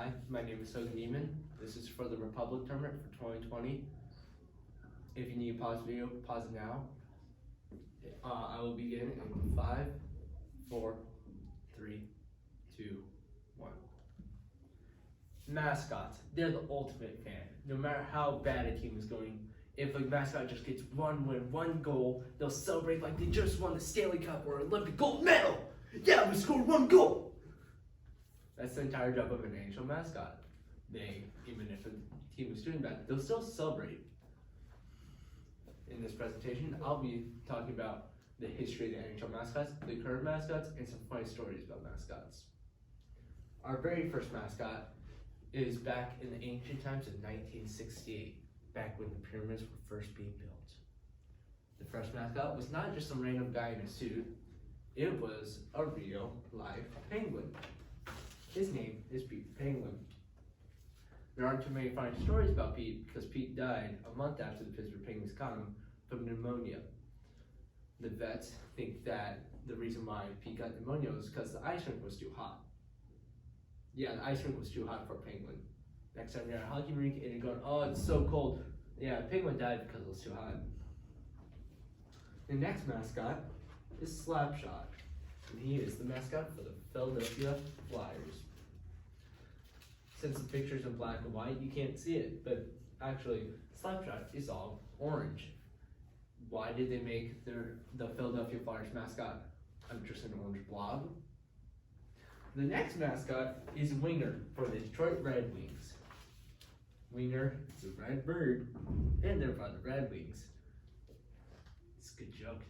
Hi, my name is Hogan Informative. This is for the Republic Tournament for 2020. If you need to pause the video, pause it now. I will begin in 5, 4, 3, 2, 1. Mascots, they're the ultimate fan. No matter how bad a team is going, if a mascot just gets one win, one goal, they'll celebrate like they just won the Stanley Cup or Olympic gold medal. Yeah, we scored one goal. That's the entire job of an NHL mascot. Even if a team is doing bad, they'll still celebrate. In this presentation, I'll be talking about the history of the NHL mascots, the current mascots, and some funny stories about mascots. Our very first mascot is back in the ancient times of 1968, back when the pyramids were first being built. The first mascot was not just some random guy in a suit, it was a real live penguin. His name is Pete the Penguin. There aren't too many funny stories about Pete because Pete died a month after the Pittsburgh Penguins caught him from pneumonia. The vets think that the reason why Pete got pneumonia was because the ice rink was too hot. Yeah, the ice rink was too hot for a penguin. Next time you're at a hockey rink and you're going, oh, it's so cold. Yeah, the penguin died because it was too hot. The next mascot is Slapshot, and he is the mascot for the Philadelphia Flyers. Since the picture's in black and white, you can't see it, but actually, Slapshot is all orange. Why did they make the Philadelphia Flyers mascot just an orange blob? The next mascot is Winger for the Detroit Red Wings. Winger is a red bird, and they're by the Red Wings. It's a good joke.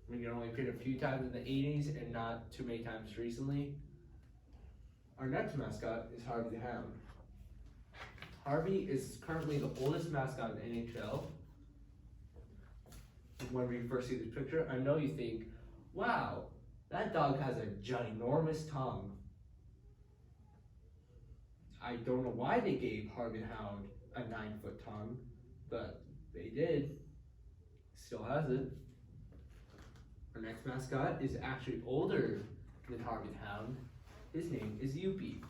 Winger only appeared a few times in the 80s and not too many times recently. Our next mascot is Harvey the Hound. Harvey is currently the oldest mascot in the NHL. When we first see this picture, I know you think, wow, that dog has a ginormous tongue. I don't know why they gave Harvey the Hound a 9-foot tongue, but they did. Still has it. Our next mascot is actually older than Harvey the Hound. His name is Youppi.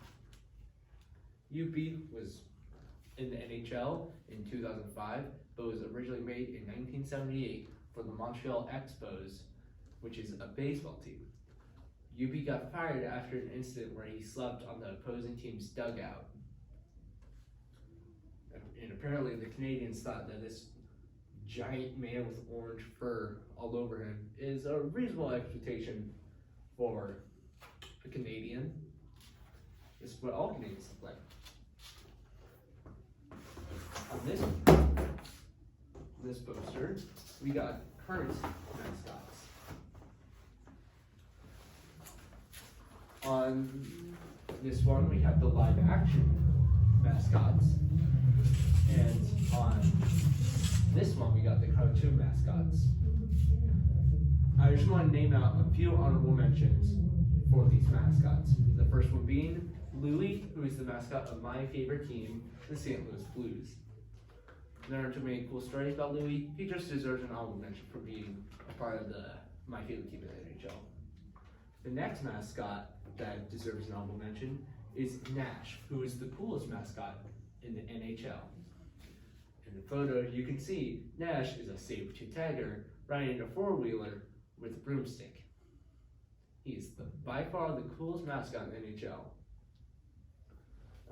Youppi was in the NHL in 2005, but was originally made in 1978 for the Montreal Expos, which is a baseball team. Youppi got fired after an incident where he slept on the opposing team's dugout. And apparently the Canadians thought that this giant man with orange fur all over him is a reasonable expectation for a Canadian. This is what all Canadians look like. On this poster, we got current mascots. On this one, we have the live action mascots. And on this one, we got the cartoon mascots. I just want to name out a few honorable mentions for these mascots. The first one being Louie, who is the mascot of my favorite team, the St. Louis Blues. There aren't too many cool stories about Louie. He just deserves an honorable mention for being a part of my favorite team in the NHL. The next mascot that deserves an honorable mention is Nash, who is the coolest mascot in the NHL. In the photo, you can see Nash is a saber-tooth tiger riding a four-wheeler with a broomstick. He is by far the coolest mascot in the NHL.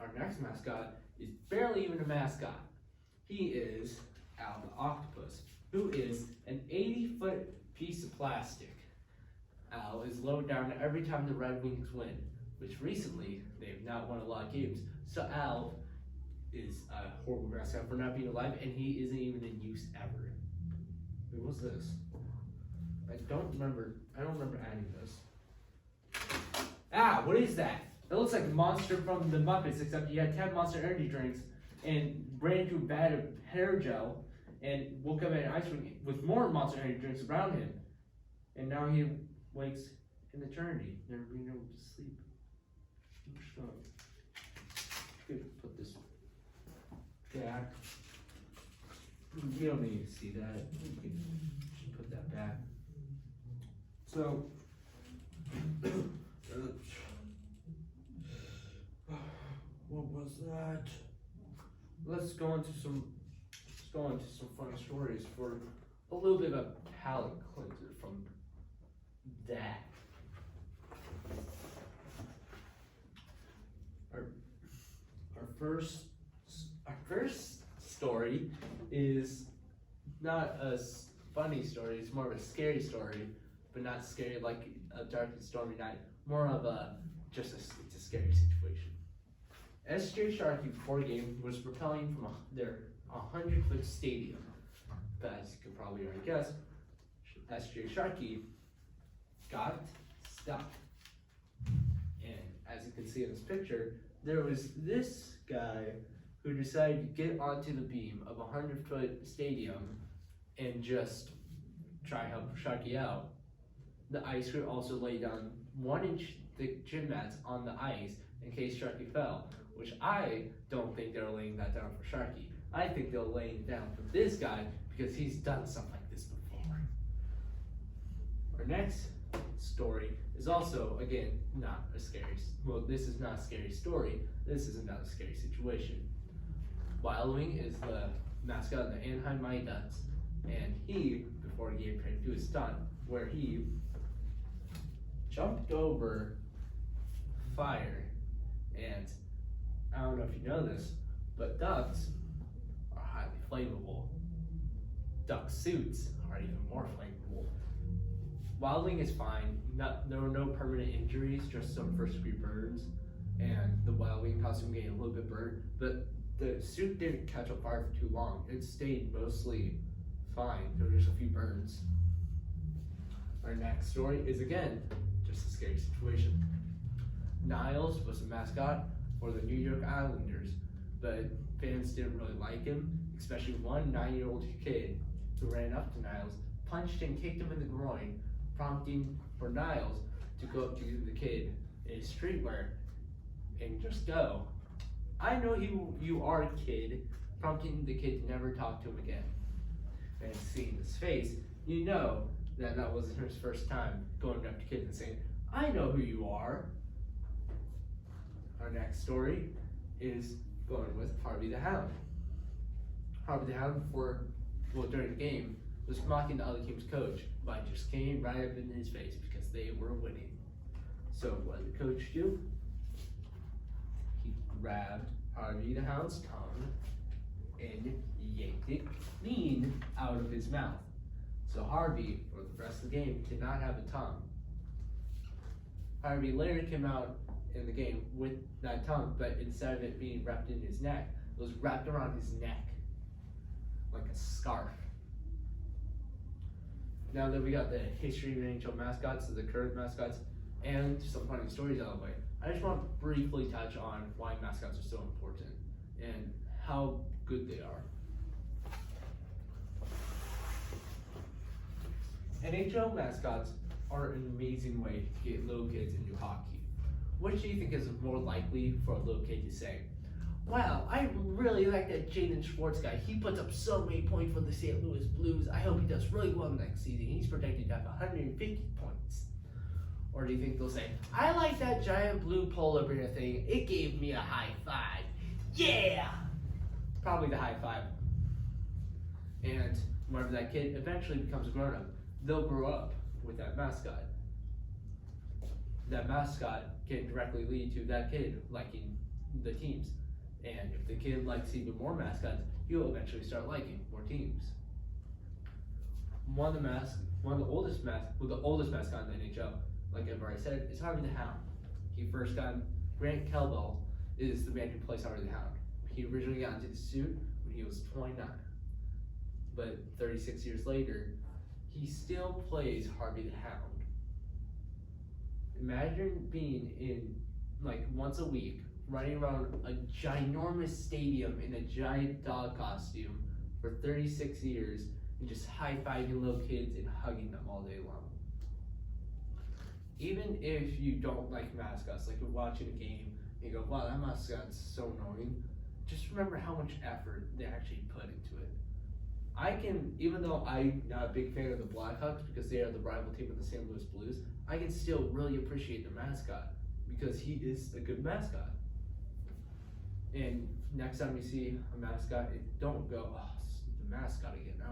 Our next mascot is barely even a mascot. He is Al the Octopus, who is an 80-foot piece of plastic. Al is lowered down every time the Red Wings win, which recently they have not won a lot of games. So Al is a horrible mascot for not being alive, and he isn't even in use ever. Wait, what's this? I don't remember adding this. Ah, what is that? It looks like Monster from the Muppets, except he had 10 Monster Energy drinks and ran into a vat of hair gel and woke up at an ice rink with more Monster Energy drinks around him. And now he wakes in eternity, never being able to sleep. Put this back. You don't need to see that. You can just put that back. So, go into some funny stories for a little bit of a palate cleanser from that. Our first story is not a funny story. It's more of a scary story, but not scary like a dark and stormy night. More of it's a scary situation. SJ Sharkey before the game was propelling from their 100-foot stadium. But as you can probably already guess, SJ Sharkey got stuck. And as you can see in this picture, there was this guy who decided to get onto the beam of a 100-foot stadium and just try to help Sharkey out. The ice crew also laid down 1-inch thick gym mats on the ice in case Sharkey fell, which I don't think they're laying that down for Sharkey. I think they're laying it down for this guy because he's done something like this before. Our next story is also, again, not a scary, well, this is not a scary story. This is another scary situation. Wild Wing is the mascot of the Anaheim Mighty Ducks, and he, before the game, tried to do a stunt where he jumped over fire. And I don't know if you know this, but ducks are highly flammable. Duck suits are even more flammable. Wild Wing is fine. There were no permanent injuries, just some first-degree burns, and the Wild Wing costume getting a little bit burnt, but the suit didn't catch on fire for too long. It stayed mostly fine. There were just a few burns. Our next story is, again, just a scary situation. Niles was a mascot for the New York Islanders, but fans didn't really like him, especially one 9-year-old kid who ran up to Niles, punched and kicked him in the groin, prompting for Niles to go up to the kid in his streetwear and just go, "I know who you are, kid," prompting the kid to never talk to him again. And seeing his face, you know that wasn't his first time going up to kids and saying, "I know who you are." Our next story is going with Harvey the Hound. Harvey the Hound, during the game, was mocking the other team's coach by just came right up in his face because they were winning. So what did the coach do? He grabbed Harvey the Hound's tongue and yanked it clean out of his mouth. So Harvey, for the rest of the game, did not have a tongue. Harvey later came out in the game with that tongue, but instead of it being wrapped in his neck, it was wrapped around his neck like a scarf. Now that we got the history of NHL mascots, the current mascots, and some funny stories out of the way, I just want to briefly touch on why mascots are so important and how good they are. NHL mascots are an amazing way to get little kids into hockey. What do you think is more likely for a little kid to say? "Wow, I really like that Jaden Schwartz guy. He puts up so many points for the St. Louis Blues. I hope he does really well next season. He's projected to have 150 points. Or do you think they'll say, "I like that giant blue polar bear thing. It gave me a high five. Yeah!" Probably the high five. And whenever that kid eventually becomes a grown-up, they'll grow up with that mascot. That mascot can directly lead to that kid liking the teams. And if the kid likes even more mascots, he'll eventually start liking more teams. One of the oldest mascot in the NHL, like I've already said, is Harvey the Hound. He first got Grant Kelbel is the man who plays Harvey the Hound. He originally got into the suit when he was 29. But 36 years later, he still plays Harvey the Hound. Imagine being in, like, once a week, running around a ginormous stadium in a giant dog costume for 36 years and just high-fiving little kids and hugging them all day long. Even if you don't like mascots, like you're watching a game and you go, "Wow, that mascot's so annoying," just remember how much effort they actually put into it. Even though I'm not a big fan of the Blackhawks because they are the rival team of the St. Louis Blues, I can still really appreciate the mascot because he is a good mascot. And next time you see a mascot, don't go, oh, it's the mascot again. I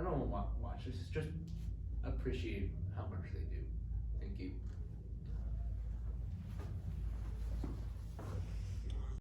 don't want to watch this. Just appreciate how much they